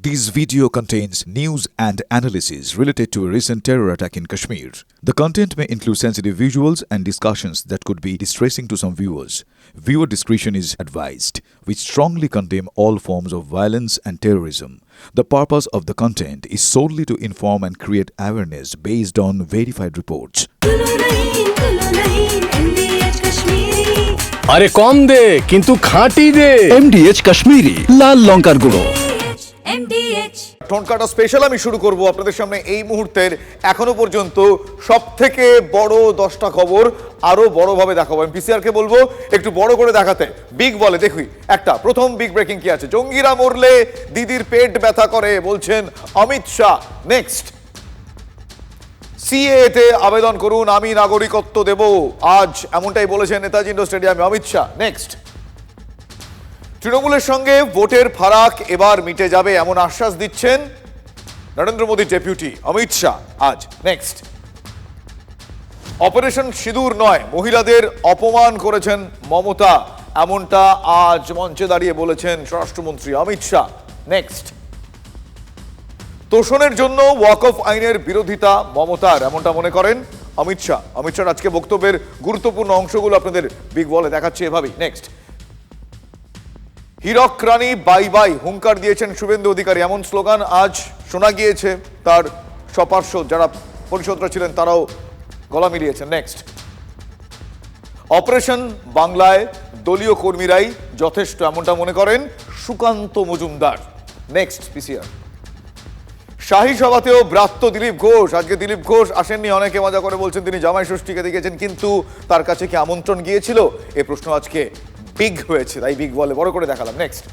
This video contains news and analysis related to a recent terror attack in Kashmir. The content may include sensitive visuals and discussions that could be distressing to some viewers. Viewer discretion is advised. We strongly condemn all forms of violence and terrorism. The purpose of the content is solely to inform and create awareness based on verified reports. আরে কম দে কিন্তু খাঁটি দে। MDH Kashmiri লাল লঙ্কার গুঁড়ো। ঠোঁটকাটা special আমি শুরু করব আপনাদের সামনে এই মুহূর্তের এখনো পর্যন্ত সবথেকে বড় 10টা খবর আরো বড়ভাবে দেখাবো। এমপিসিআর কে বলবো একটু বড় করে দেখাতে। বিগ বলে দেখি একটা প্রথম বিগ ব্রেকিং কি আছে। জঙ্গিরা মরলে দিদির পেট ব্যথা করে বলছেন অমিত শাহ। নেক্সট, সিএতে আবেদন করুন, আমি নাগরিকত্ব দেব আজ, এমনটাই বলেছেন নেতাজি ইন্ডোর স্টেডিয়ামে অমিত শাহ। নেক্সট, তৃণমূলের সঙ্গে ভোটের ফারাক এবার মিটে যাবে এমন আশ্বাস দিচ্ছেন নরেন্দ্র মোদীর ডেপুটি অমিত শাহ আজ। নেক্সট, অপারেশন সিঁদুর নয়, মহিলাদের অপমান করেছেন মমতা, এমনটা আজ মঞ্চে দাঁড়িয়ে বলেছেন স্বরাষ্ট্রমন্ত্রী অমিত শাহ। নেক্সট, তোষণের জন্য ওয়াকফ আইনের বিরোধিতা মমতার, এমনটা মনে করেন অমিত শাহ। অমিত শাহর আজকে বক্তব্যের গুরুত্বপূর্ণ অংশগুলো আপনাদের বিগ বলে দেখাচ্ছে এভাবেই। নেক্সট, হীরক রানী বাই বাই, হুঙ্কার দিয়েছেন শুভেন্দু অধিকারী, এমন স্লোগান আজ শোনা গিয়েছে। তার সপার্শ্বদ যারা পরিষদরা ছিলেন তারাও গলা মিলিয়েছেন। নেক্সট, অপারেশন বাংলায় দলীয় কর্মীরাই যথেষ্ট, এমনটা মনে করেন সুকান্ত মজুমদার। নেক্সট, পিসিআর শাহী সভাতেও ব্রাত্য দিলীপ ঘোষ। আজকে দিলীপ ঘোষ আসেননি, অনেকে মজা করে বলছেন তিনি জামাই ষষ্ঠীকে দেখেছেন, কিন্তু তার কাছে কি আমন্ত্রণ গিয়েছিল? এই প্রশ্ন আজকে বিগ হয়েছে, তাই বিগ বলে বড় করে দেখালাম। নেক্সট,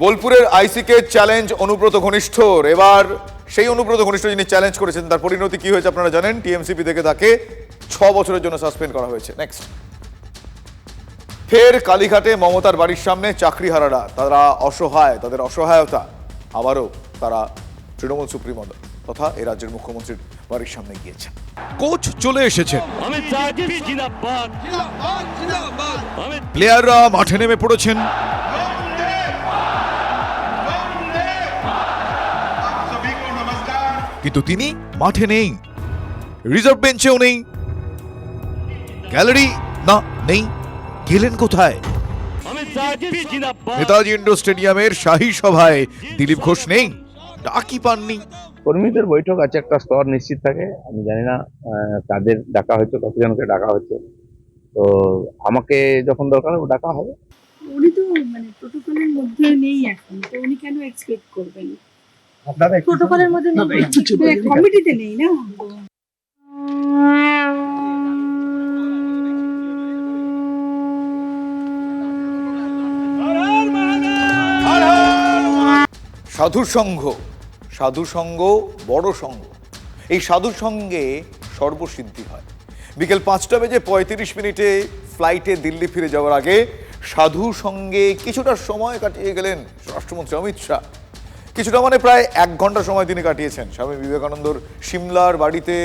বোলপুরের আইসিকে চ্যালেঞ্জ অনুব্রত ঘনিষ্ঠর। এবার সেই অনুব্রত ঘনিষ্ঠ যিনি চ্যালেঞ্জ করেছেন তার পরিণতি কি হয়েছে আপনারা জানেন। টিএমসিপি থেকে তাকে 6 বছরের জন্য সাসপেন্ড করা হয়েছে। নেক্সট, ফের কালীঘাটে মমতার বাড়ির সামনে চাকরিহারারা, তারা অসহায়, তাদের অসহায়তা আবারও তারা তৃণমূল সুপ্রিমো তথা এই রাজ্যের মুখ্যমন্ত্রীর বাড়ির সামনে গিয়েছেন। কোচ চলে এসেছেন, প্লেয়াররা মাঠে নেমে পড়েছেন। কিন্তু তিনি মাঠে নেই, রিজার্ভ বেঞ্চেও নেই, গ্যালারি না নেই, গেলেন কোথায়? নেতাজি ইন্ডোর স্টেডিয়ামের শাহী সভায় দিলীপ ঘোষ নেই, ডাকি পাননি। কর্মীদের বৈঠক আছে, একটা স্তর নিশ্চিত থাকে, আমি জানি না কাদের ডাকা হয়েছে, কতজনকে ডাকা হয়েছে। তো আমাকে যখন দরকার হবে ডাকা হবে। উনি তো মানে প্রোটোকলের মধ্যে নেই এখন, তো উনি কেন এক্সপেক্ট করবেন? প্রোটোকলের মধ্যে নেই, কমিটিতে নেই না। সাধু সংঘ, সাধু সংঘ বড় সংঘ, এই সাধু সঙ্গে সর্বসিদ্ধি হয়। বিকেল 5:35 ফ্লাইটে দিল্লি ফিরে যাওয়ার আগে সাধু সঙ্গে কিছুটা সময় কাটিয়ে গেলেন স্বরাষ্ট্রমন্ত্রী অমিত শাহ। কিছুটা মানে প্রায় 1 ঘন্টা সময় তিনি কাটিয়েছেন স্বামী বিবেকানন্দর সিমলার বাড়িতে।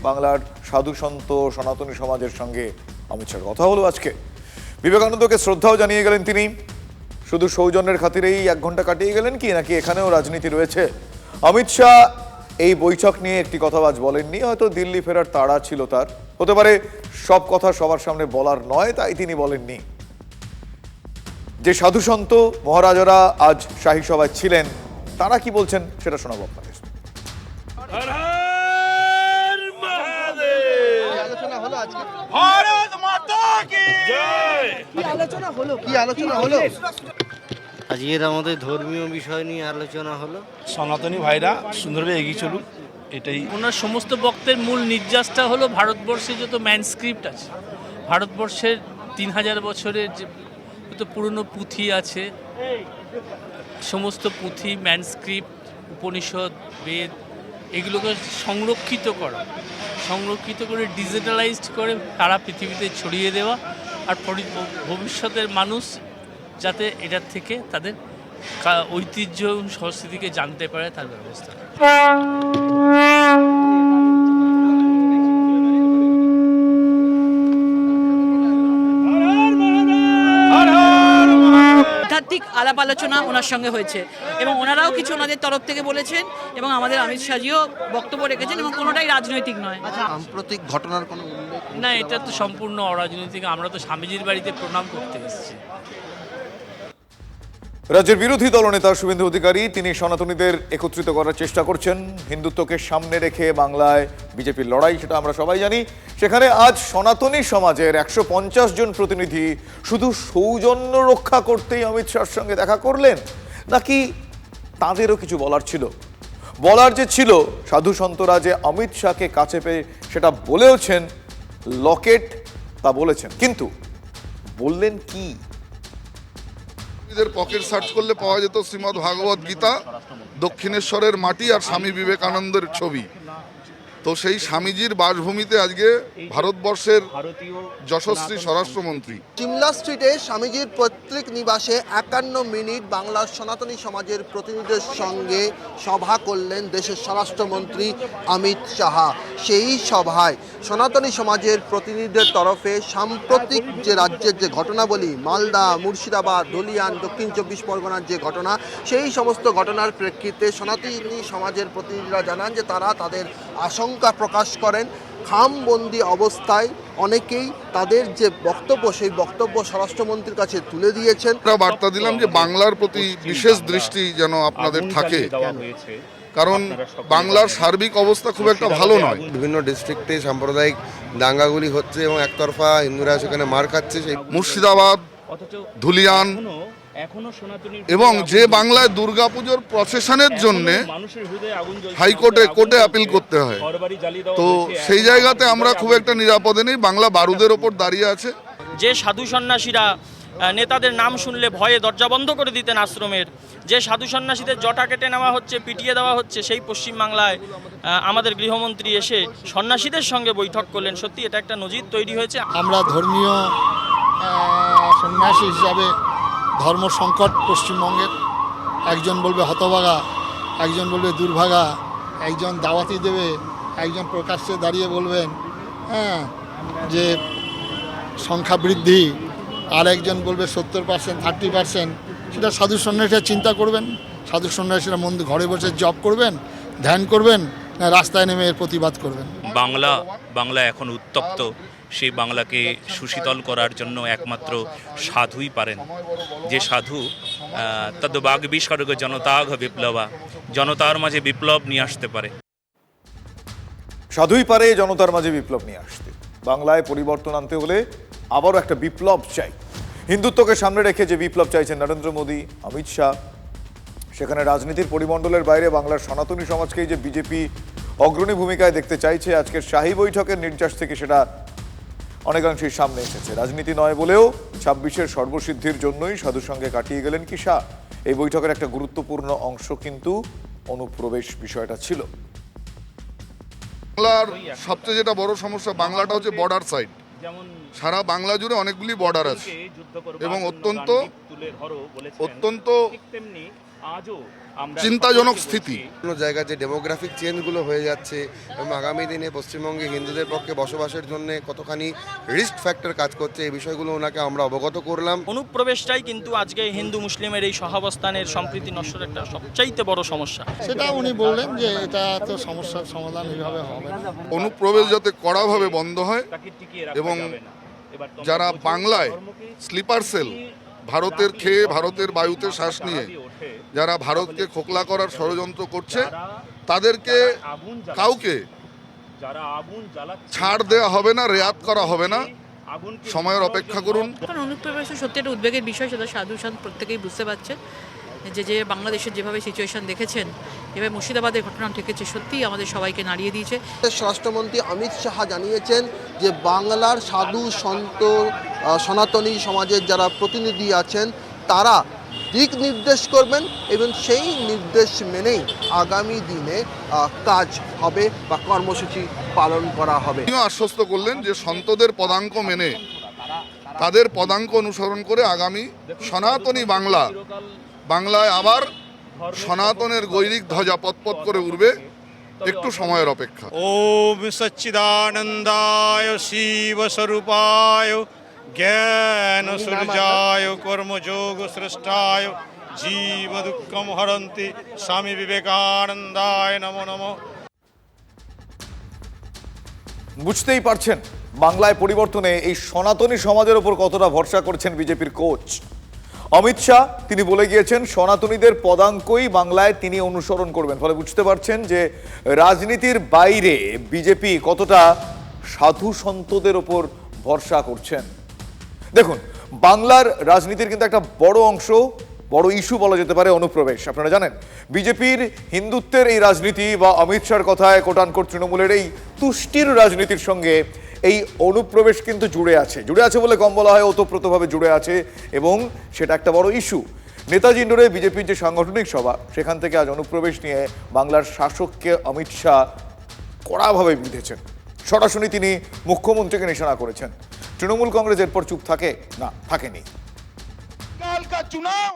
বাংলার সাধু সন্ত সনাতনী সমাজের সঙ্গে অমিত শাহর কথা হলো আজকে। বিবেকানন্দকে শ্রদ্ধাও জানিয়ে গেলেন তিনি। শুধু সৌজন্যের খাতিরেই 1 ঘন্টা কাটিয়ে গেলেন কি, নাকি এখানেও রাজনীতি রয়েছে? অমিত শাহ এই বৈঠক নিয়ে একটি কথা আজ বলেননি, হয়তো দিল্লি ফেরার তাড়া ছিল তার, হতে পারে সব কথা সবার সামনে বলার নয়, তাই তিনি বলেননি। যে সাধু সন্ত মহারাজারা আজ শাহী সভায় ছিলেন তারা কি বলছেন সেটা শোনাবো আপনাদের। আজকের আমাদের ধর্মীয় বিষয় নিয়ে আলোচনা হলো। সনাতনী ভাইরা সুন্দরভাবে এগিয়ে চলুক, এটাই ওনার সমস্ত বক্তব্যের মূল নির্যাসটা হলো ভারতবর্ষে যত ম্যানস্ক্রিপ্ট আছে, ভারতবর্ষের 3000 বছরের যে যত পুরনো পুঁথি আছে, সমস্ত পুঁথি, ম্যানস্ক্রিপ্ট, উপনিষদ, বেদ, এগুলোকে সংরক্ষিত করে ডিজিটালাইজড করে সারা পৃথিবীতে ছড়িয়ে দেওয়া, আর ভবিষ্যতের মানুষ যাতে এটার থেকে তাদের ঐতিহ্য এবং সংস্কৃতিকে জানতে পারে তার ব্যবস্থা। আধ্যাত্মিক আলাপ আলোচনা ওনার সঙ্গে হয়েছে এবং ওনারাও কিছু ওনাদের তরফ থেকে বলেছেন এবং আমাদের অমিত শাহজিও বক্তব্য রেখেছেন এবং কোনোটাই রাজনৈতিক নয়। সাম্প্রতিক ঘটনার কোনো উল্লেখ না, এটা তো সম্পূর্ণ অরাজনৈতিক। আমরা তো স্বামীজির বাড়িতে প্রণাম করতে এসেছি। রাজ্যের বিরোধী দলনেতা শুভেন্দু অধিকারী তিনি সনাতনীদের একত্রিত করার চেষ্টা করছেন হিন্দুত্বকে সামনে রেখে বাংলায় বিজেপির লড়াই, সেটা আমরা সবাই জানি। সেখানে আজ সনাতনী সমাজের 150 জন প্রতিনিধি শুধু সৌজন্য রক্ষা করতেই অমিত শাহর সঙ্গে দেখা করলেন, নাকি তাদেরও কিছু বলার ছিল? বলার যে ছিল, সাধু সন্তরা যে অমিত শাহকে কাছে পেয়ে সেটা বলেওছেন, লকেট তা বলেছেন, কিন্তু বললেন কি? পকেট সার্চ করলে পাওয়া যেত শ্রীমদ্ ভাগবত গীতা, দক্ষিণেশ্বরের মাটি আর স্বামী বিবেকানন্দের ছবি। তো সেই স্বামীজির বাসভূমিতে আজকে ভারতবর্ষের যশস্বী স্বরাষ্ট্রমন্ত্রী সিমলা স্ট্রিটে স্বামীজির পৈতৃক নিবাসে 51 মিনিট বাংলার সনাতনী সমাজের প্রতিনিধিদের সঙ্গে সভা করলেন দেশের স্বরাষ্ট্রমন্ত্রী অমিত শাহ। সেই সভায় সনাতনী সমাজের প্রতিনিধিদের তরফে সাম্প্রতিক যে রাজ্যের যে ঘটনাবলী, মালদা, মুর্শিদাবাদ, ধুলিয়ান, দক্ষিণ 24 পরগনার যে ঘটনা, সেই সমস্ত ঘটনার প্রেক্ষিতে সনাতনী সমাজের প্রতিনিধিরা জানান যে তারা তাদের আশঙ্কা প্রকাশ করেন খামবন্দি অবস্থায় অনেকেই তাদের যে বক্তব্য, সেই বক্তব্য স্বরাষ্ট্রমন্ত্রীর কাছে তুলে দিয়েছেন। বার্তা দিলাম যে বাংলার প্রতি বিশেষ দৃষ্টি যেন আপনাদের থাকে, কারণ বাংলার সার্বিক অবস্থা খুব একটা ভালো নয়। বিভিন্ন ডিস্ট্রিক্টে সাম্প্রদায়িক দাঙ্গাগুলি হচ্ছে এবং একতরফা হিন্দুরা সেখানে মার খাচ্ছে। সেই মুর্শিদাবাদ, ধুলিয়ান এবং যে বাংলায় দুর্গাপুজোর প্রসেশনের জন্য কোর্টে আপিল করতে হয়, তো সেই জায়গাতে আমরা খুব একটা নিরাপদে নেই। বাংলা বারুদের ওপর দাঁড়িয়ে আছে। যে সাধু সন্ন্যাসীরা নেতাদের নাম শুনলে ভয়ে দরজা বন্ধ করে দিতেন আশ্রমের, যে সাধু সন্ন্যাসীদের জটা কেটে নেওয়া হচ্ছে, পিটিয়ে দেওয়া হচ্ছে, সেই পশ্চিমবাংলায় আমাদের গৃহমন্ত্রী এসে সন্ন্যাসীদের সঙ্গে বৈঠক করলেন। সত্যি এটা একটা নজির তৈরি হয়েছে। আমরা ধর্মীয় সন্ন্যাসী হিসাবে ধর্ম সংকট পশ্চিমবঙ্গের, একজন বলবে হতভাগা, একজন বলবে দুর্ভাগা, একজন দাওয়াতি দেবে, একজন প্রকাশ্যে দাঁড়িয়ে বলবেন যে সংখ্যা বৃদ্ধি, আর একজন বলবে 70%, 30%। সেটা সাধু সন্ন্যাসীরা চিন্তা করবেন। সাধু সন্ন্যাসীরা ঘরে বসে জব করবেন, ধ্যান করবেন, না রাস্তায় নেমে এর প্রতিবাদ করবেন। বাংলা এখন উত্তপ্ত। সেই বাংলাকে সুশীতল করার জন্য একমাত্র সাধুই পারেন। যে সাধু তদ্বাগ বিস্বর্গ জনতাঘ বিপ্লবা, জনতার মাঝে বিপ্লব নিয়ে আসতে পারে। সাধুই পারে জনতার মাঝে বিপ্লব নিয়ে আসতে। বাংলায় পরিবর্তন আনতে হলে আবারও একটা বিপ্লব চাই। হিন্দুত্বকে সামনে রেখে যে বিপ্লব চাইছেন নরেন্দ্র মোদী, অমিত শাহ, সেখানে রাজনীতির পরিমণ্ডলের বাইরে বাংলার সনাতনী সমাজকেই যে বিজেপি অগ্রণী ভূমিকায় দেখতে চাইছে, আজকের শাহী বৈঠকের নির্যাস থেকে সেটা অনেকাংশেই সামনে এসেছে। রাজনীতি নয় বলেও 26-এর সর্বসিদ্ধির জন্যই সাধুর সঙ্গে কাটিয়ে গেলেন কি শাহ। এই বৈঠকের একটা গুরুত্বপূর্ণ অংশ কিন্তু অনুপ্রবেশ বিষয়টা ছিল। বাংলার সবচেয়ে যেটা বড় সমস্যা, বাংলাটা হচ্ছে বর্ডার সাইড। সারা বাংলা জুড়ে অনেকগুলি বর্ডার আছে এবং অত্যন্ত চিন্তাজনক স্থিতি। কোনো জায়গায় যে ডেমোগ্রাফিক চেঞ্জগুলো হয়ে যাচ্ছে এবং আগামী দিনে পশ্চিমবঙ্গে হিন্দুদের পক্ষে বসবাসের জন্য কতখানি রিস্ক ফ্যাক্টর কাজ করছে, এই বিষয়গুলো ওনাকে আমরা অবগত করলাম। অনুপ্রবেশটাই কিন্তু আজকে হিন্দু মুসলিমের এই সহাবস্থানের সম্প্রীতি নষ্টের একটা সবচাইতে বড় সমস্যা। সেটা উনি বললেন যে এটা তো সমস্যার সমাধান এইভাবে হবে না। অনুপ্রবেশ যাতে কড়াভাবে বন্ধ হয় এবং যারা বাংলায় স্লিপার সেল, ভারতের খেয়ে ভারতের বায়ুতে শ্বাস নিয়ে যারা ভারতকে খোকলা করার ষড়যন্ত্র করছে, তাদেরকে কাউকে ছাড় দেওয়া হবে না, রেয়াত করা হবে না। সময়ের অপেক্ষা করুন। অনুপ্রবেশ সত্যি একটা উদ্বেগের বিষয়, সেটা সাধু সন্ত প্রত্যেকেই বুঝতে পারছেন। যে বাংলাদেশের যেভাবে সিচুয়েশন দেখেছেন, এভাবে মুর্শিদাবাদের ঘটনা ঠেকেছে, সত্যিই আমাদের সবাইকে নাড়িয়ে দিয়েছে। স্বরাষ্ট্রমন্ত্রী অমিত শাহ জানিয়েছেন যে বাংলার সাধু সন্ত সনাতনী সমাজের যারা প্রতিনিধি আছেন তারা দিক নির্দেশ করবেন এবং সেই নির্দেশ মেনেই আগামী দিনে কাজ হবে বা কর্মসূচি পালন করা হবে। তিনিও আশ্বস্ত করলেন যে সন্তদের পদাঙ্ক মেনে, তাদের পদাঙ্ক অনুসরণ করে আগামী সনাতনী বাংলায় আবার সনাতনের গৈরিক ধ্বজা পতপত করে উঠবে। একটু সময়ের অপেক্ষা। ওম সচ্চিদানন্দায় শিব স্বরূপায় জ্ঞান সূর্যায় কর্মযোগ স্রষ্টায় জীব দুঃখম হরন্তি স্বামী বিবেকানন্দায় নমো নমঃ। বুঝতেই পারছেন বাংলায় পরিবর্তনে এই সনাতনী সমাজের ওপর কতটা ভরসা করছেন বিজেপির কোচ অমিত শাহ। তিনি বলে গিয়েছেন সনাতনীদের পদাঙ্কই বাংলায় তিনি অনুসরণ করবেন। ফলে বুঝতে পারছেন যে রাজনীতির বাইরে বিজেপি কতটা সাধু সন্তদের ওপর ভরসা করছেন। দেখুন, বাংলার রাজনীতির কিন্তু একটা বড় অংশ, বড় ইস্যু বলা যেতে পারে অনুপ্রবেশ। আপনারা জানেন বিজেপির হিন্দুত্বের এই রাজনীতি বা অমিত শাহর কথায় কোটানকোট তৃণমূলের এই তুষ্টির রাজনীতির সঙ্গে এই অনুপ্রবেশ কিন্তু জুড়ে আছে বলে কম বলা হয়, ওতপ্রোতভাবে জুড়ে আছে এবং সেটা একটা বড় ইস্যু। নেতাজি ইন্ডোরে বিজেপির যে সাংগঠনিক সভা, সেখান থেকে আজ অনুপ্রবেশ নিয়ে বাংলার শাসককে অমিত শাহ কড়াভাবে বিঁধেছেন। সরাসরি তিনি মুখ্যমন্ত্রীকে নিশানা করেছেন। তৃণমূল কংগ্রেস এরপর চুপ থাকেনি। काल का चुनाव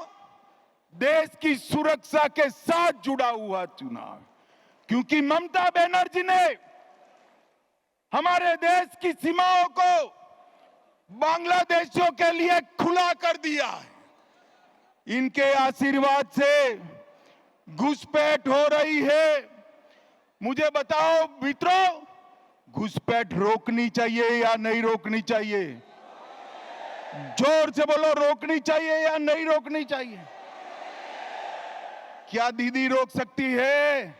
देश की सुरक्षा के साथ जुड़ा हुआ चुनाव, क्योंकि ममता बनर्जी ने हमारे देश की सीमाओं को बांग्लादेशियों के लिए खुला कर दिया है। इनके आशीर्वाद से घुसपैठ हो रही है। मुझे बताओ मित्रों, घुसपैठ रोकनी चाहिए या नहीं रोकनी चाहिए? जोर से बोलो, रोकनी चाहिए या नहीं रोकनी चाहिए? क्या दीदी रोक सकती है?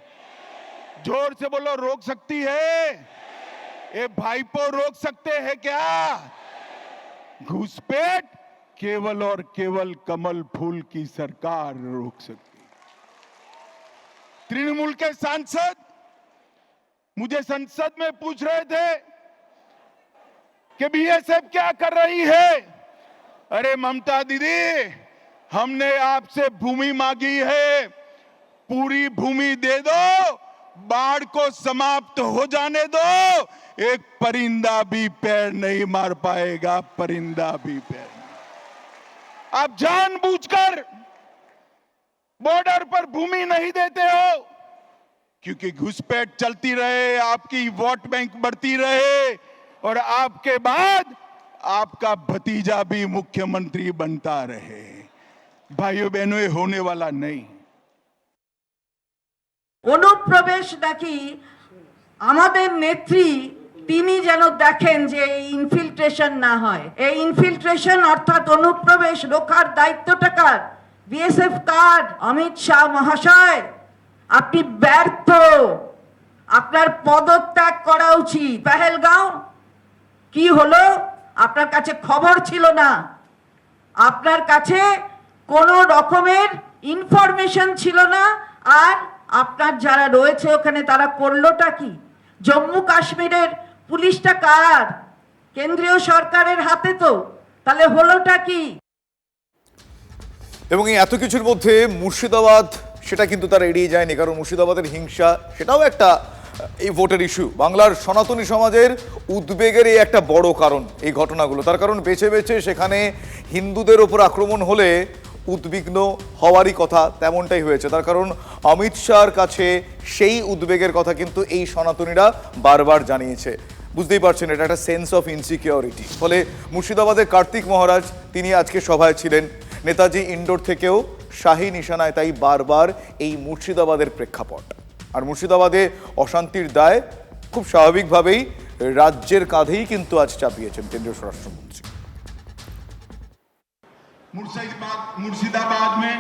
जोर से बोलो, रोक सकती है? ये भाईपो रोक सकते हैं क्या? घुसपैठ केवल और केवल कमल फूल की सरकार रोक सकती है। तृणमूल के सांसद मुझे संसद में पूछ रहे थे कि बीएसएफ क्या कर रही है। अरे ममता दीदी, हमने आपसे भूमि मांगी है, पूरी भूमि दे दो, बाढ़ को समाप्त हो जाने दो, एक परिंदा भी पैर नहीं मार पाएगा, परिंदा भी पैर नहीं। आप जानबूझकर बॉर्डर पर भूमि नहीं देते हो क्योंकि घुसपैठ चलती रहे, आपकी वोट बैंक बढ़ती रहे और आपके बाद आपका भतीजा भी मुख्यमंत्री बनता रहे। भाइयों बहनों, ये होने वाला नहीं। অনুপ্রবেশ নাকি আমাদের নেত্রী তিনি যেন দেখেন যে এই ইনফিল্ট্রেশন না হয়। এই ইনফিল্ট্রেশন অর্থাৎ অনুপ্রবেশ রোখার দায়িত্বটা কার? বিএসএফ কার? অমিত শাহ মহাশয়, আপনি ব্যর্থ। আপনার পদত্যাগ করা উচিত। পেহেলগাঁও কি হলো? আপনার কাছে খবর ছিল না, আপনার কাছে কোনো রকমের ইনফরমেশন ছিল না। আর আপনার যারা রয়েছে ওখানে তারা করলোটা কি? জম্মু কাশ্মীরের পুলিশটা কার? কেন্দ্রীয় সরকারের হাতে তো। তাহলে হলোটা কি? এবং এই এত কিছুর মধ্যে মুর্শিদাবাদ, সেটা কিন্তু তারা এড়িয়ে যায়নি, কারণ মুর্শিদাবাদের হিংসা সেটাও একটা এই ভোটের ইস্যু। বাংলার সনাতনী সমাজের উদ্বেগের এই একটা বড় কারণ এই ঘটনাগুলো। তার কারণ বেছে বেছে সেখানে হিন্দুদের ওপর আক্রমণ হলে উদ্বিগ্ন হওয়ারই কথা, তেমনটাই হয়েছে। তার কারণ অমিত শাহর কাছে সেই উদ্বেগের কথা কিন্তু এই সনাতনীরা বারবার জানিয়েছে। বুঝতেই পারছেন, এটা একটা সেন্স অফ ইনসিকিউরিটি। ফলে মুর্শিদাবাদের কার্তিক মহারাজ তিনি আজকে সভায় ছিলেন। নেতাজি ইন্ডোর থেকেও শাহী নিশানায় তাই বারবার এই মুর্শিদাবাদের প্রেক্ষাপট। আর মুর্শিদাবাদে অশান্তির দায় খুব স্বাভাবিকভাবেই রাজ্যের কাঁধেই কিন্তু আজ চাপিয়েছেন কেন্দ্রীয় স্বরাষ্ট্রমন্ত্রী। मुर्शिदाबाद में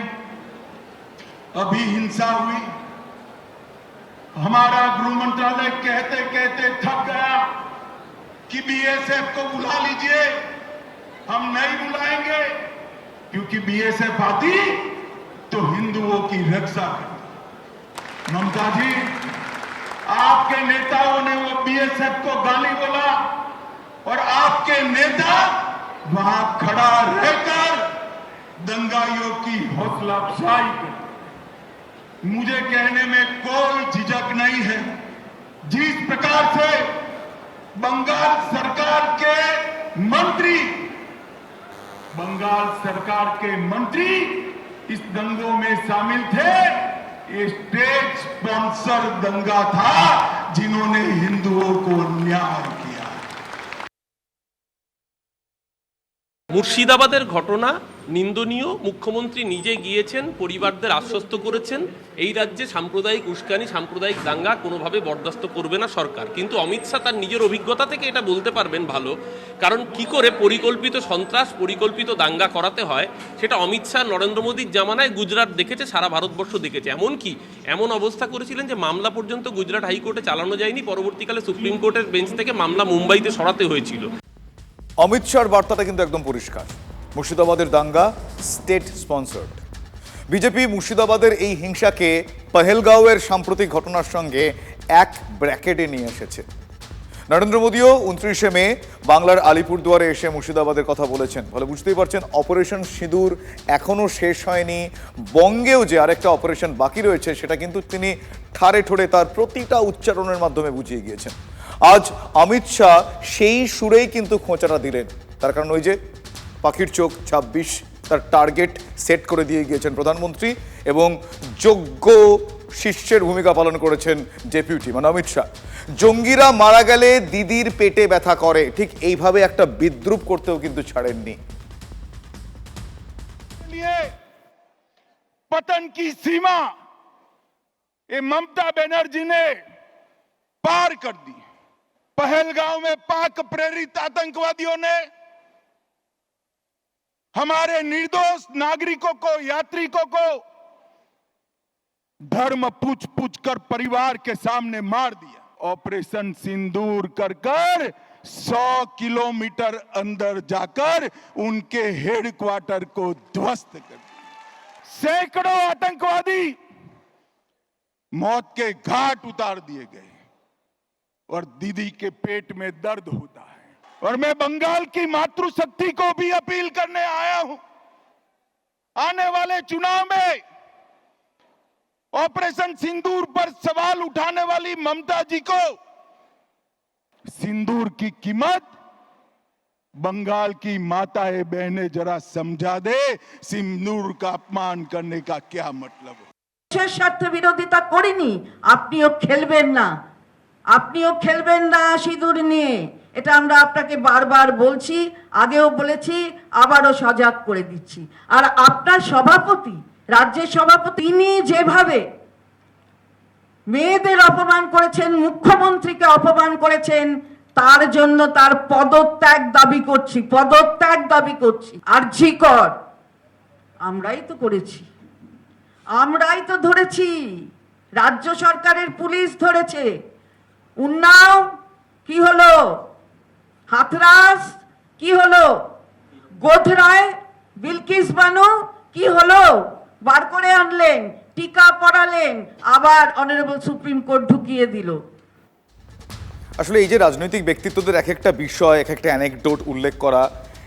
अभी हिंसा हुई। हमारा गृह मंत्रालय कहते कहते थक गया कि बीएसएफ को बुला लीजिए। हम नहीं बुलाएंगे क्योंकि बीएसएफ आती तो हिंदुओं की रक्षा करती। ममता जी, आपके नेताओं ने वो बीएसएफ को गाली बोला और आपके नेता वहां खड़ा रहकर दंगाइयों की हौसला अफजाई कर। मुझे कहने में कोई झिझक नहीं है, जिस प्रकार से बंगाल सरकार के मंत्री इस दंगों में शामिल थे। ये स्टेट स्पॉन्सर दंगा था जिन्होंने हिंदुओं को न्याय किया। মুর্শিদাবাদের ঘটনা নিন্দনীয়। মুখ্যমন্ত্রী নিজে গিয়েছেন, পরিবারদের আশ্বস্ত করেছেন এই রাজ্যে সাম্প্রদায়িক উস্কানি, সাম্প্রদায়িক দাঙ্গা কোনোভাবে বরদাস্ত করবে না সরকার। কিন্তু অমিত শাহ তার নিজের অভিজ্ঞতা থেকে এটা বলতে পারবেন ভালো, কারণ কি করে পরিকল্পিত সন্ত্রাস, পরিকল্পিত দাঙ্গা করাতে হয় সেটা অমিত শাহ নরেন্দ্র মোদীর জামানায় গুজরাট দেখেছে, সারা ভারতবর্ষ দেখেছে। এমনকি এমন অবস্থা করেছিলেন যে মামলা পর্যন্ত গুজরাট হাইকোর্টে চালানো যায়নি, পরবর্তীকালে সুপ্রিম কোর্টের বেঞ্চ থেকে মামলা মুম্বাইতে সরাতে হয়েছিল। অমিত শাহর বার্তাটা কিন্তু একদম পরিষ্কার, মুর্শিদাবাদের দাঙ্গা স্টেট স্পন্সর্ড। বিজেপি মুর্শিদাবাদের এই হিংসাকে পহেলগাঁওয়ের সাম্প্রতিক ঘটনার সঙ্গে এক ব্র্যাকেটে নিয়ে এসেছে। নরেন্দ্র মোদীও 29শে মে বাংলার আলিপুরদুয়ারে এসে মুর্শিদাবাদের কথা বলেছেন। ফলে বুঝতেই পারছেন অপারেশন সিঁদুর এখনও শেষ হয়নি, বঙ্গেও যে আরেকটা অপারেশন বাকি রয়েছে সেটা কিন্তু তিনি ঠাড়ে ঠোড়ে তার প্রতিটা উচ্চারণের মাধ্যমে বুঝিয়ে গিয়েছেন। আজ অমিত শাহ সেই সুরেই কিন্তু খোঁচাটা দিলেন, তার কারণ ওই যে পাখির চোখ 26 তার টার্গেট সেট করে দিয়ে গিয়েছেন প্রধানমন্ত্রী, এবং যোগ্য শিষ্যের ভূমিকা পালন করেছেন ডেপুটি মানে অমিত শাহ। জঙ্গিরা মারা গেলে দিদির পেটে ব্যথা করে, ঠিক এইভাবে একটা বিদ্রুপ করতেও কিন্তু ছাড়েননি। पतन की सीमा ये ममता बनर्जी ने पार कर दी। पहलगांव में पाक प्रेरित आतंकवादियों ने हमारे निर्दोष नागरिकों को, यात्रिकों को धर्म पूछ पूछ कर परिवार के सामने मार दिया। ऑपरेशन सिंदूर कर 100 किलोमीटर अंदर जाकर उनके हेडक्वार्टर को ध्वस्त कर दिया। सैकड़ों आतंकवादी मौत के घाट उतार दिए गए और दीदी के पेट में दर्द होता है। और मैं बंगाल की मातृशक्ति को भी अपील करने आया हूं, आने वाले चुनाव में ऑपरेशन सिंदूर पर सवाल उठाने वाली ममता जी को सिंदूर की कीमत बंगाल की माताएं बहनें जरा समझा दे, सिंदूर का अपमान करने का क्या मतलब है। স্বার্থ বিরোধিতা করিনি, আপনিও খেলবেন না, আপনিও খেলবেন না সিঁদুর নিয়ে। এটা আমরা আপনাকে বারবার বলছি, আগেও বলেছি, আবারও সজাগ করে দিচ্ছি। আর আপনার সভাপতি, রাজ্যের সভাপতি, তিনি যেভাবে মেয়েদের অপমান করেছেন, মুখ্যমন্ত্রীকে অপমান করেছেন, তার জন্য তার পদত্যাগ দাবি করছি, পদত্যাগ দাবি করছি। আর ঝিকর আমরাই তো করেছি, আমরাই তো ধরেছি, রাজ্য সরকারের পুলিশ ধরেছে। উন্নাও কি হলো, হাথরাস কি হলো, গোধরায় বিলকিস বানু কি হলো, বার করে আনলেন, টিকা পড়ালেন, আবার অনারেবল সুপ্রিম কোর্ট ঢুকিয়ে দিল। আসলে এই যে রাজনৈতিক ব্যক্তিত্বদের এক একটা বিষয়, এক একটা অ্যানেকডোট উল্লেখ করা,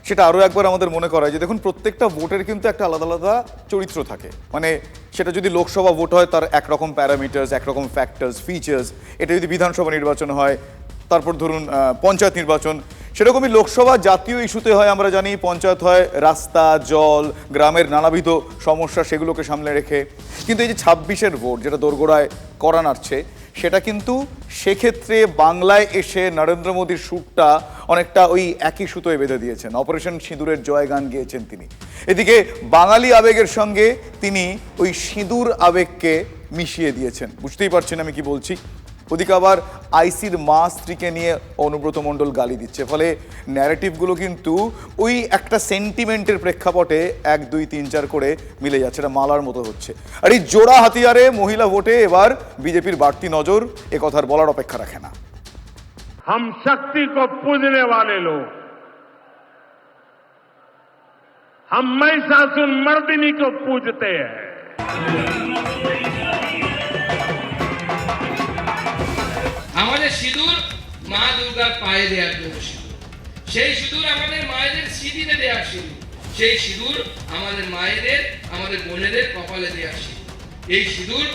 সেটা আরও একবার আমাদের মনে করায় যে দেখুন প্রত্যেকটা ভোটের কিন্তু একটা আলাদা আলাদা চরিত্র থাকে। মানে সেটা যদি লোকসভা ভোট হয় তার একরকম প্যারামিটার্স, একরকম ফ্যাক্টরস, ফিচার্স। এটা যদি বিধানসভা নির্বাচন হয়, তারপর ধরুন পঞ্চায়েত নির্বাচন, সেরকমই লোকসভা জাতীয় ইস্যুতে হয় আমরা জানি, পঞ্চায়েত হয় রাস্তা, জল, গ্রামের নানাবিধ সমস্যা, সেগুলোকে সামনে রেখে। কিন্তু এই যে 26-এর ভোট যেটা দোরগোড়ায় করা নাড়ছে, সেটা কিন্তু সেক্ষেত্রে বাংলায় এসে নরেন্দ্র মোদীর সুরটা অনেকটা ওই একই সুতোয় বেঁধে দিয়েছেন। অপারেশন সিঁদুরের জয়গান গেয়েছেন তিনি। এদিকে বাঙালি আবেগের সঙ্গে তিনি ওই সিঁদুর আবেগকে মিশিয়ে দিয়েছেন। বুঝতেই পারছেন আমি কি বলছি। ওদিকে আবার আইসির মা স্ত্রীকে নিয়ে অনুব্রত মণ্ডল গালি দিচ্ছে। ফলে ন্যারেটিভগুলো কিন্তু ওই একটা সেন্টিমেন্টের প্রেক্ষাপটে 1, 2, 3, 4 করে মিলে যাচ্ছে, এটা মালার মতো হচ্ছে। আর এই জোড়া হাতিয়ারে মহিলা ভোটে এবার বিজেপির বাড়তি নজর এ কথার বলার অপেক্ষা রাখে না। हम शक्ति को पूजने वाले लोग, हम महिषासुर मर्दिनी को पूजते हैं। আমাদের সিঁদুর মা দুর্গার পায়ে দেওয়ার জন্য সিঁদুর, সেই সিঁদুর আমাদের মায়েদের সিঁদিতে দেওয়ার সিঁদুর, সেই সিঁদুর আমাদের মায়েদের, আমাদের বোনেদের কপালে দেওয়ার সিঁদুর। এই সিঁদুর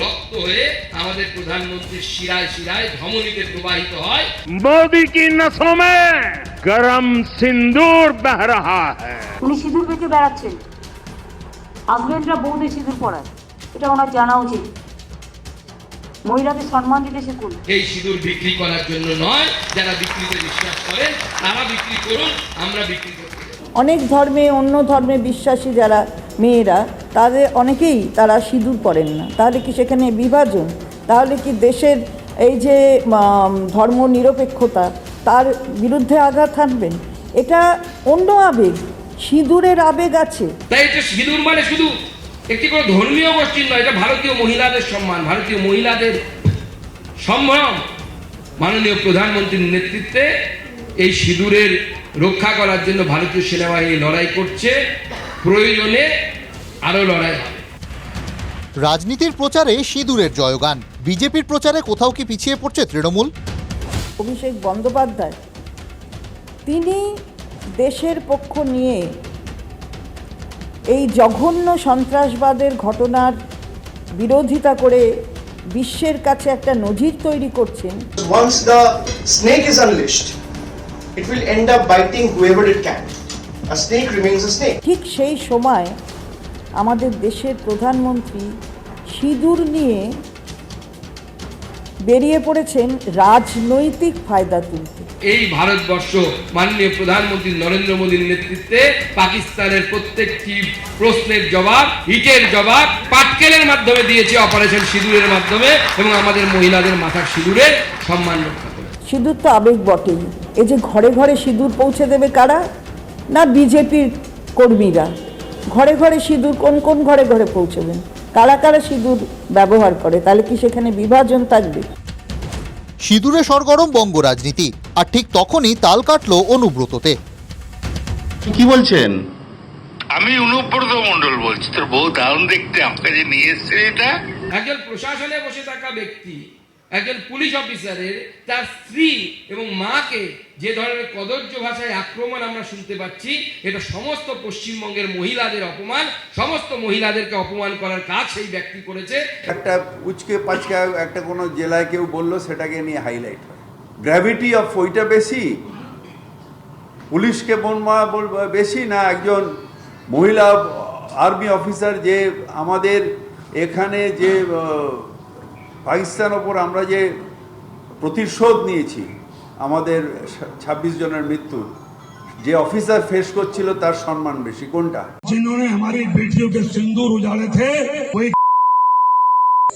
রক্ত হয়ে আমাদের প্রধানমন্ত্রীর শিরায় শিরায় ধমনীতে প্রবাহিত হয়। मोदी की नसों में गरम सिंदूर बह रहा है। উনি সিঁদুর বেঁচে বেড়াচ্ছেন, হাজবেন্ডরা বউদের সিঁদুর পরায়, এটা ওনার জানা উচিত। মহিলাদের সম্মান দিতে শিখুন। এই সিঁদুর বিক্রি করার জন্য নয়, যারা বিক্রিতে বিশ্বাস করেন তারা বিক্রি করুন, আমরা বিক্রি করতে। অনেক ধর্মে, অন্য ধর্মে বিশ্বাসী যারা মেয়েরা, তাদের অনেকেই তারা সিঁদুর পরেন না। তাহলে কি সেখানে বিভাজন? তাহলে কি দেশের এই যে ধর্ম নিরপেক্ষতা, তার বিরুদ্ধে আঘাত হানবেন? এটা অন্য আবেগ, সিঁদুরের আবেগ আছে। তাই এটা সিঁদুর মানে শুধু একটি কোনো ধর্মীয় গোষ্ঠীর নয়, এটা ভারতীয় মহিলাদের সম্মান, ভারতীয় মহিলাদের সম্ভ্রম। মাননীয় প্রধানমন্ত্রীর নেতৃত্বে এই সিঁদুরের রক্ষা করার জন্য ভারতীয় সেনাবাহিনী লড়াই করছে, প্রয়োজনে আরও লড়াই হবে। রাজনীতির প্রচারে সিঁদুরের জয়গান, বিজেপির প্রচারে কোথাও কি পিছিয়ে পড়ছে তৃণমূল? অভিষেক বন্দ্যোপাধ্যায় তিনি দেশের পক্ষ নিয়ে এই জঘন্য সন্ত্রাসবাদের ঘটনার বিরোধিতা করে বিশ্বের কাছে একটা নজির তৈরি করছেন। Once the snake is unleashed, it will end up biting whoever it can. A snake remains a snake. ঠিক সেই সময় আমাদের দেশের প্রধানমন্ত্রী সিঁদুর নিয়ে বেরিয়ে পড়েছেন রাজনৈতিক ফায়দা তুলতে। এই ভারতবর্ষ মাননীয় প্রধানমন্ত্রী নরেন্দ্র মোদীর নেতৃত্বে পাকিস্তানের প্রত্যেকটি প্রশ্নের জবাব, ইটের জবাব পাটকেলের মাধ্যমে দিয়েছে, অপারেশন সিঁদুরের মাধ্যমে, এবং আমাদের মহিলাদের মাথার সিঁদুরের সম্মান রক্ষা করে। সিঁদুর তো আবেগ বটেই। এই যে ঘরে ঘরে সিঁদুর পৌঁছে দেবে কারা? না বিজেপির কর্মীরা। ঘরে ঘরে সিঁদুর কোন কোন ঘরে ঘরে পৌঁছবেন? কারা কারা সিঁদুর ব্যবহার করে? তাহলে কি সেখানে বিভাজন থাকবে? সিঁদুরে সরগরম বঙ্গ রাজনীতি, আর ঠিক তখনই তাল কাটলো অনুব্রততে। কি বলছেন? আমি অনুব্রত মণ্ডল বলছি। তোর বউ দারুণ দেখতে, আমাকে যে নিয়ে এসছে এটা। একজন প্রশাসনে বসে থাকা ব্যক্তি, একজন পুলিশ অফিসারের তার স্ত্রী এবং মাকে যে ধরনের কদর্য ভাষায় আক্রমণ আমরা শুনতে পাচ্ছি, এটা সমস্ত পশ্চিমবঙ্গের মহিলাদের অপমান, সমস্ত মহিলাদেরকে অপমান করার কাজ সেই ব্যক্তি করেছে। একটা উচকে পাচকা একটা কোনো জেলায় কেউ বললো, সেটাকে নিয়ে হাইলাইট হয়। গ্র্যাভিটি অফ ওইটা বেশি, পুলিশকে বেশি না একজন মহিলা আর্মি অফিসার যে আমাদের এখানে যে পাকিস্তান ওপর আমরা যে প্রতিশোধ নিয়েছি, আমাদের 26 জনের মৃত্যুর, যে অফিসার ফেস করছিল তার সম্মান বেশি কোনটা? जिन्होंने हमारी बेटियों के सिंदूर उजाड़े थे, वही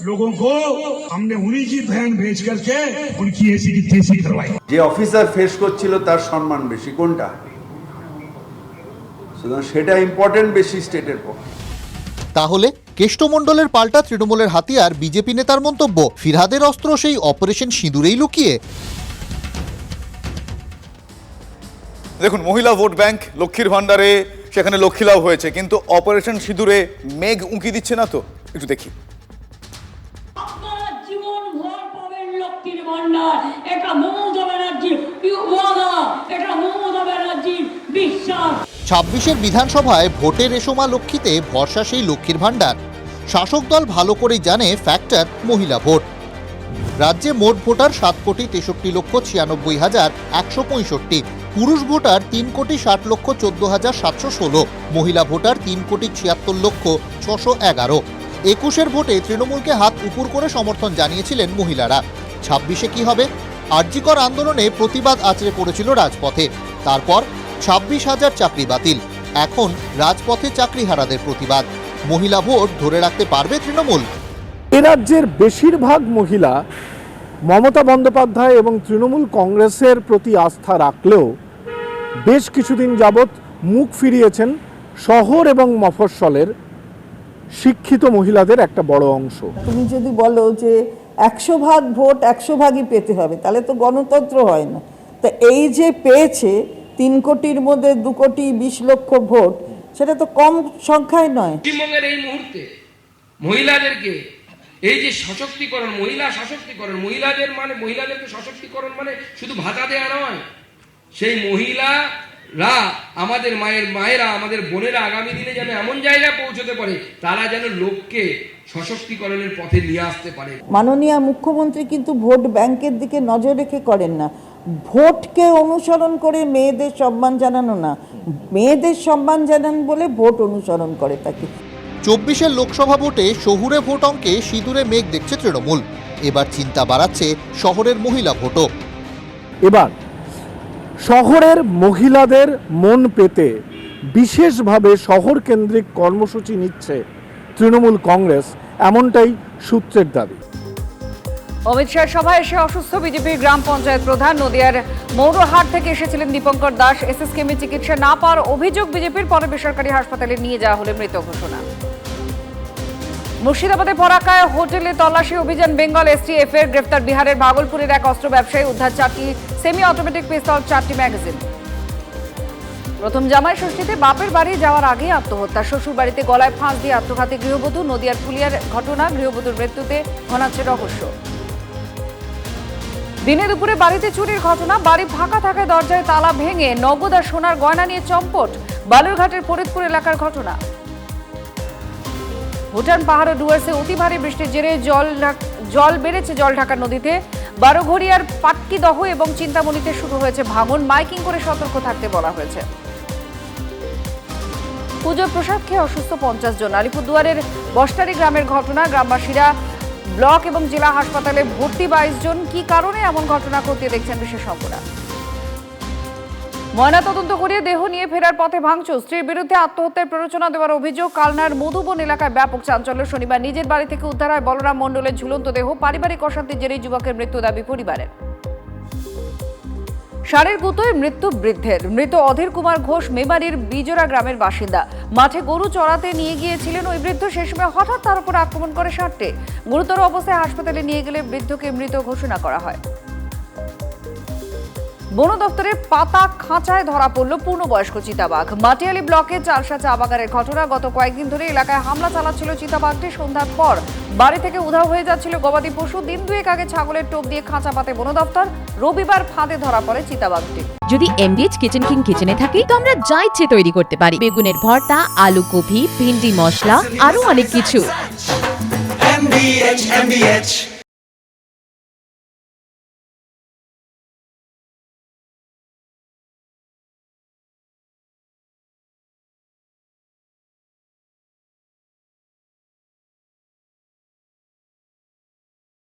लोगों को हमने उन्हीं की बहन भेज करके उनकी ऐसी की तैसी करवाई। যে অফিসার ফেস করছিল তার সম্মান বেশি কোনটা? সুতরাং সেটা ইম্পর্টেন্ট বেশি স্টেটের পক্ষে। তাহলে কেষ্টমণ্ডলের পাল্টা তৃণমূলের হাতিয়ার বিজেপি নেতার মন্তব্য, ফিরহাদের অস্ত্র সেই অপারেশন সিঁদুরেই লুকিয়ে। দেখুন, মহিলা ভোট ব্যাংক লক্ষ্মীর ভান্ডারে সেখানে লক্ষ্মীলাভ হয়েছে, কিন্তু অপারেশন সিঁদুরে মেঘ উঁকি দিচ্ছে না তো? একটু দেখি। জীবন ভর পাবেন লক্ষ্মীর ভান্ডার, এটা মমতা ব্যানার্জির ওয়াদা, এটা মমতা ব্যানার্জির বিশ্বাস। 26-এর বিধানসভায় ভোটের এসমা লক্ষ্মীতে ভরসা সেই লক্ষ্মীর ভান্ডার। শাসক দল ভালো করেই জানে ফ্যাক্টর মহিলা ভোট। রাজ্যে মোট ভোটার 7,96,96,165, পুরুষ ভোটার 3,60,14,716, মহিলা ভোটার 3,76,76,611। 21-এর ভোটে তৃণমূলকে হাত উপর করে সমর্থন জানিয়েছিলেন মহিলারা। 26-এ কি হবে? আরজিকর আন্দোলনে প্রতিবাদ আঁচড়ে পড়েছিল রাজপথে। তারপর 26,000 চাকরি বাতিল। এখন রাজপথে চাকরিহারাদের প্রতিবাদ। মহিলা ভোট ধরে রাখতে পারবে তৃণমূল? এ রাজ্যের বেশিরভাগ মহিলা মমতা বন্দ্যোপাধ্যায় এবং তৃণমূল কংগ্রেসের প্রতি আস্থা রাখলেও বেশ কিছুদিন যাবৎ মুখ ফিরিয়েছেন শহর এবং মফস্বলের শিক্ষিত মহিলাদের একটা বড় অংশ। তুমি যদি বলো যে 100 ভাগ ভোট 100 ভাগই পেতে হবে, তাহলে তো গণতন্ত্র হয় না। তা এই যে পেয়েছে 3 কোটির মধ্যে 2 কোটি 20 লক্ষ ভোট, সেটা তো কম সংখ্যায় নয়। পশ্চিমবঙ্গের এই মুহূর্তে মহিলাদেরকে এই যে সশক্তিকরণ, মহিলা সশক্তিকরণ, মহিলাদেরকে সশক্তিকরণ মানে শুধু ভাতা দেয়া নয়, সেই মহিলারা আমাদের মায়েরা আমাদের বোনেরা আগামী দিনে যেন এমন জায়গায় পৌঁছতে পারে, তারা যেন লোককে সশক্তিকরণের পথে নিয়ে আসতে পারে। মাননীয় মুখ্যমন্ত্রী কিন্তু ভোট ব্যাংকের দিকে নজর রেখে করেন না, ভোটকে অনুসরণ করে মেয়েদের সম্মান জানানো না, মেয়েদের সম্মান জানান বলে ভোট অনুসরণ করে তাকে। 24-এর লোকসভা ভোটে শহুরে ভোট অঙ্কে সিঁদুরে মেঘ দেখছে তৃণমূল। এবার চিন্তা বাড়াচ্ছে শহরের মহিলা ভোটও। এবার শহরের মহিলাদের মন পেতে বিশেষভাবে শহর কেন্দ্রিক কর্মসূচি নিচ্ছে তৃণমূল কংগ্রেস, এমনটাই সূত্রের দাবি। অমিত শাহের সভায় এসে অসুস্থ বিজেপির গ্রাম পঞ্চায়েত প্রধান। নদিয়ার মৌরহাট থেকে এসেছিলেন দীপঙ্কর দাস। এসএসকেএমে চিকিৎসা না পাওয়ার অভিযোগ বিজেপির, পরে বেসরকারি হাসপাতালে নিয়ে যাওয়া হলে মৃত ঘোষণা। মুর্শিদাবাদে পরাকায় হোটেলে তল্লাশি অভিযান বেঙ্গল এসটিএফ এর। গ্রেফতার বিহারের ভাগলপুরের এক অস্ত্র ব্যবসায়ী। উদ্ধার 4টি সেমি অটোমেটিক পিস্তল, 4টি ম্যাগাজিন। প্রথম জামাই ষষ্ঠীতে বাপের বাড়ি যাওয়ার আগে আত্মহত্যা। শ্বশুর বাড়িতে গলায় ফাঁস দিয়ে আত্মঘাতী গৃহবধূ। নদিয়ার ফুলিয়ার ঘটনা। গৃহবধূর মৃত্যুতে ঘনাচ্ছে রহস্য। দিনে দুপুরে বাড়িতে চুরির ঘটনা। বাড়ি ফাঁকা থাকায় দরজায় তালা ভেঙে নগদ আর সোনার গয়না নিয়ে চম্পট। বালুরঘাটের ফরিদপুর এলাকার ঘটনা। ভুটান পাহাড় ডুয়ার্সে অতি ভারী বৃষ্টির জেরে জল বেড়েছে জলঢাকা নদীতে। বারোঘড়িয়ার পাটকিদহ এবং চিন্তামণিতে শুরু হয়েছে ভাঙন। মাইকিং করে সতর্ক থাকতে বলা হয়েছে। পুজোর প্রসাদ খেয়ে অসুস্থ 50 জন। আলিপুরদুয়ারের বস্তারি গ্রামের ঘটনা। গ্রামবাসীরা ব্লক এবং জেলা হাসপাতালে ভর্তি 22 জন। কি কারণে এমন ঘটনা ঘটিয়ে দেখছেন বিশেষজ্ঞরা। ময়নাতদন্ত করিয়ে দেহ নিয়ে ফেরার পথে ভাঙচুর। স্ত্রীর বিরুদ্ধে আত্মহত্যার প্ররোচনা দেওয়ার অভিযোগ। কালনার মধুবন এলাকায় ব্যাপক চাঞ্চল্য। শনিবার নিজের বাড়ি থেকে উদ্ধার হয় বলরাম মণ্ডলের ঝুলন্ত দেহ। পারিবারিক অশান্তির জেরেই যুবকের মৃত্যু দাবি পরিবারের। ষাঁড়ের গুঁতোয় মৃত্যু বৃদ্ধের। মৃত অধীর কুমার ঘোষ মেমারির বিজোড়া গ্রামের বাসিন্দা। মাঠে গরু চড়াতে নিয়ে গিয়েছিলেন ওই বৃদ্ধ। সেই সময় হঠাৎ তার উপর আক্রমণ করে ষাঁড়টি। গুরুতর অবস্থায় হাসপাতালে নিয়ে গেলে বৃদ্ধকে মৃত ঘোষণা করা হয়। বন দপ্তরের পাতা খাঁচায় ধরা পড়ল পূর্ণবয়স্ক চিতাবাঘ। মাটিয়ালি ব্লকে চালসা চা বাগানের ঘটনা। গত কয়েকদিন ধরে এলাকায় হামলা চালাচ্ছিল চিতাবাঘটি। সন্ধ্যার পর বাড়ি থেকে উধাও হয়ে যাচ্ছিল গবাদি পশু। দিন দুয়েক আগে ছাগলের টোপ দিয়ে খাঁচা পাতে বন দপ্তর। রবিবার ফাঁদে ধরা পড়ে চিতাবাঘটি। যদি এমডিএচ কিচেন কিং কিচেনে থাকি তো আমরা যা ইচ্ছে তৈরি করতে পারি। বেগুনের ভর্তা, আলু কপি, ভিন্ডি মশলা, আরো অনেক কিছু। MBH